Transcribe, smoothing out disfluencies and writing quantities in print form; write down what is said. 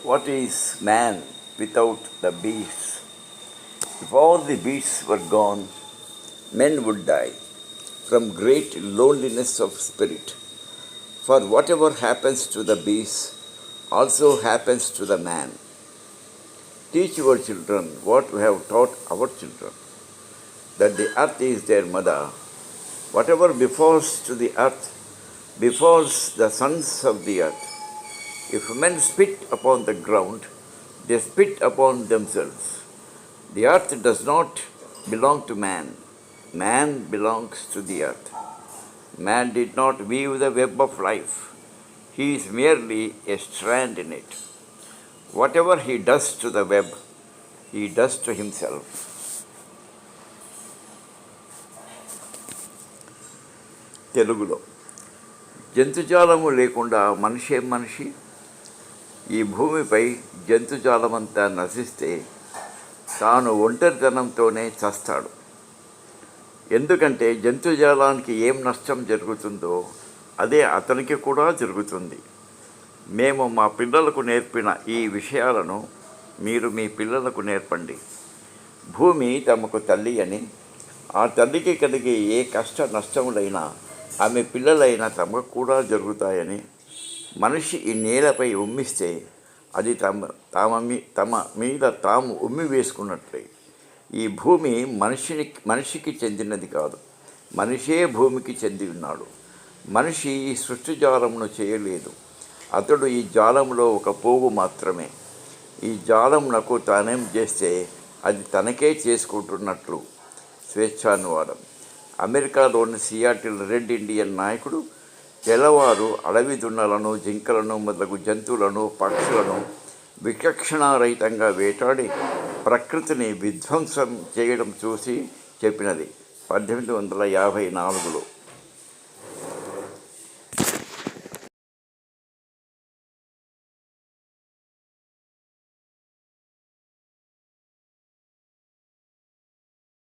What is man without the beasts? If all the beasts were gone, men would die from great loneliness of spirit. For whatever happens to the beasts also happens to the man. Teach your children what we have taught our children, that the earth is their mother. Whatever befalls to the earth befalls the sons of the earth. If men spit upon the ground, they spit upon themselves. The earth does not belong to man. Man belongs to the earth. Man did not weave the web of life. He is merely a strand in it. Whatever he does to the web, he does to himself. తెలుగులో జంతుజాలము లేకుండా మనిషే మనిషి. ఈ భూమిపై జంతుజాలమంతా నశిస్తే తాను ఒంటరితనంతోనే చస్తాడు. ఎందుకంటే జంతుజాలానికి ఏం నష్టం జరుగుతుందో అదే అతనికి కూడా జరుగుతుంది. మేము మా పిల్లలకు నేర్పిన ఈ విషయాలను మీరు మీ పిల్లలకు నేర్పండి. భూమి తమకు తల్లి అని, ఆ తల్లికి కలిగే ఏ కష్ట నష్టములైనా ఆమె పిల్లలైనా తమకు కూడా జరుగుతాయని, మనిషి ఈ నేలపై ఉమ్మిస్తే అది తమ మీద తాము ఉమ్మి వేసుకున్నట్లే. ఈ భూమి మనిషికి చెందినది కాదు, మనిషే భూమికి చెంది ఉన్నాడు. మనిషి ఈ సృష్టి జాలమును చేయలేదు, అతడు ఈ జాలంలో ఒక పోగు మాత్రమే. ఈ జాలమునకు తానేం చేస్తే అది తనకే చేసుకుంటున్నట్లు. స్వేచ్ఛానువాదం. అమెరికాలోని సియాటిల్ రెడ్ ఇండియన్ నాయకుడు తెల్లవారు అడవి దున్నలను, జింకలను మొదలగు జంతువులను, పక్షులను విచక్షణారహితంగా వేటాడి ప్రకృతిని విధ్వంసం చేయడం చూసి చెప్పినది 1854లో.